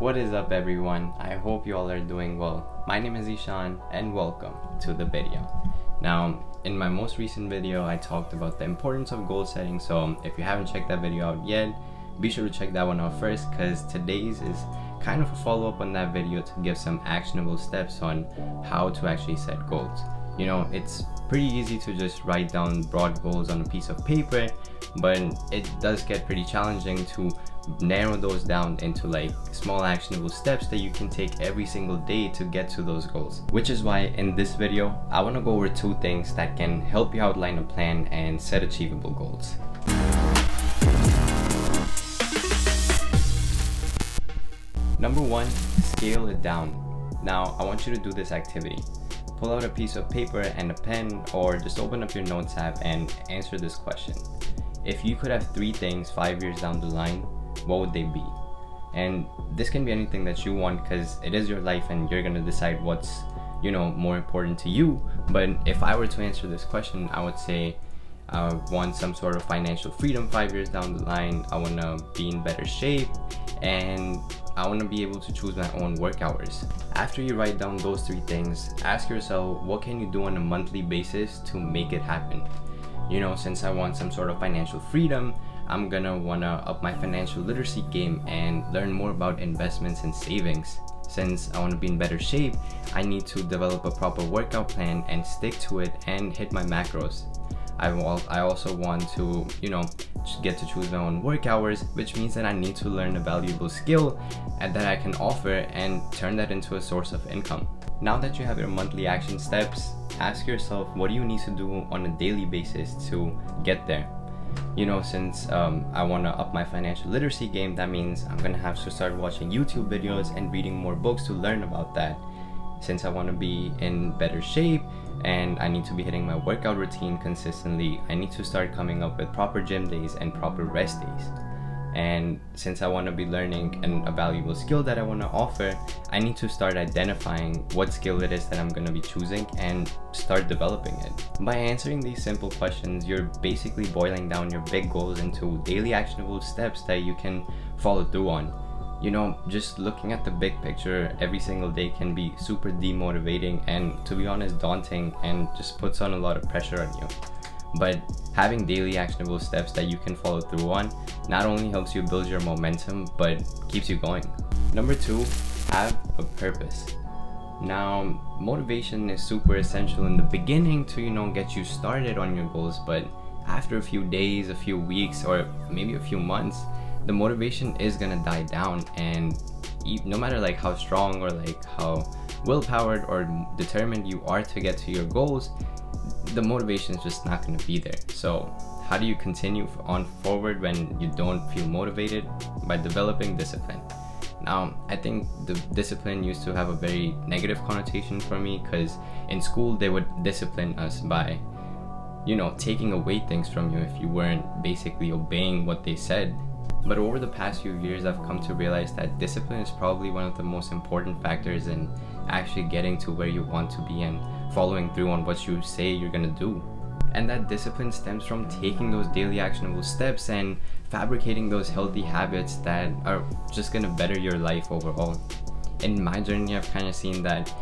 What is up, everyone? I hope you all are doing well. My name is Ishaan and welcome to the video. Now, in my most recent video, I talked about the importance of goal setting. So if you haven't checked that video out yet, be sure to check that one out first, because today's is kind of a follow-up on that video to give some actionable steps on how to actually set goals. You know, it's pretty easy to just write down broad goals on a piece of paper, but it does get pretty challenging to narrow those down into like small actionable steps that you can take every single day to get to those goals. Which is why in this video, I want to go over 2 things that can help you outline a plan and set achievable goals. Number 1, scale it down. Now, I want you to do this activity. Pull out a piece of paper and a pen, or just open up your notes app and answer this question. If you could have 3 things 5 years down the line, what would they be? And this can be anything that you want, because it is your life and you're gonna decide what's, more important to you. But if I were to answer this question, I would say I want some sort of financial freedom 5 years down the line. I want to be in better shape, and I want to be able to choose my own work hours. After you write down those 3 things, ask yourself, what can you do on a monthly basis to make it happen? Since I want some sort of financial freedom, I'm gonna wanna up my financial literacy game and learn more about investments and savings. Since I want to be in better shape, I need to develop a proper workout plan and stick to it and hit my macros. I also want to, get to choose my own work hours, which means that I need to learn a valuable skill and that I can offer and turn that into a source of income. Now that you have your monthly action steps, ask yourself, what do you need to do on a daily basis to get there? Since I want to up my financial literacy game, that means I'm gonna have to start watching YouTube videos and reading more books to learn about that. Since I want to be in better shape and I need to be hitting my workout routine consistently, I need to start coming up with proper gym days and proper rest days. And since I want to be learning a valuable skill that I want to offer, I need to start identifying what skill it is that I'm going to be choosing and start developing it. By answering these simple questions, you're basically boiling down your big goals into daily actionable steps that you can follow through on. Just looking at the big picture every single day can be super demotivating and, to be honest, daunting, and just puts on a lot of pressure on you. But having daily actionable steps that you can follow through on not only helps you build your momentum, but keeps you going. Number 2, have a purpose. Now, motivation is super essential in the beginning to, get you started on your goals, but after a few days, a few weeks, or maybe a few months, the motivation is gonna die down, and no matter like how strong or like how willpowered or determined you are to get to your goals, the motivation is just not gonna be there. So how do you continue on forward when you don't feel motivated? By developing discipline. Now, I think the discipline used to have a very negative connotation for me, because in school they would discipline us by taking away things from you if you weren't basically obeying what they said. But over the past few years, I've come to realize that discipline is probably one of the most important factors in actually getting to where you want to be and following through on what you say you're gonna do. And that discipline stems from taking those daily actionable steps and fabricating those healthy habits that are just gonna better your life overall. In my journey, I've kind of seen that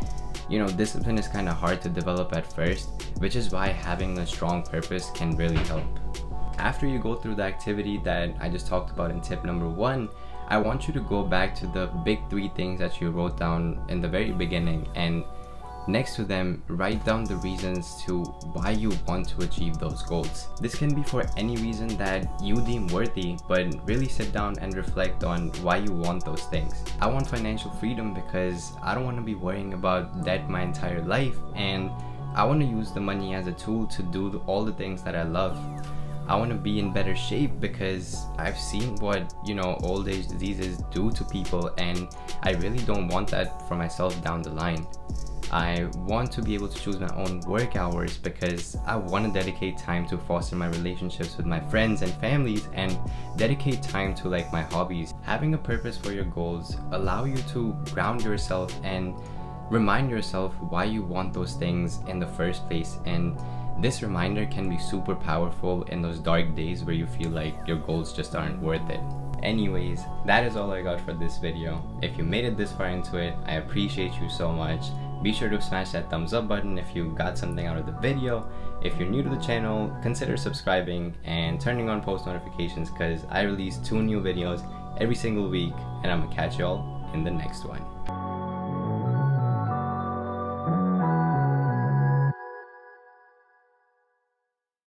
discipline is kind of hard to develop at first, which is why having a strong purpose can really help. After you go through the activity that I just talked about in tip number 1, I want you to go back to the big 3 things that you wrote down in the very beginning, and next to them, write down the reasons to why you want to achieve those goals. This can be for any reason that you deem worthy, but really sit down and reflect on why you want those things. I want financial freedom because I don't want to be worrying about debt my entire life, and I want to use the money as a tool to do all the things that I love. I want to be in better shape because I've seen what, old age diseases do to people, and I really don't want that for myself down the line. I want to be able to choose my own work hours because I want to dedicate time to foster my relationships with my friends and families, and dedicate time to like my hobbies. Having a purpose for your goals allow you to ground yourself and remind yourself why you want those things in the first place, and this reminder can be super powerful in those dark days where you feel like your goals just aren't worth it. Anyways, that is all I got for this video. If you made it this far into it, I appreciate you so much. Be sure to smash that thumbs up button if you got something out of the video. If you're new to the channel, consider subscribing and turning on post notifications because I release 2 new videos every single week, and I'm gonna catch y'all in the next one.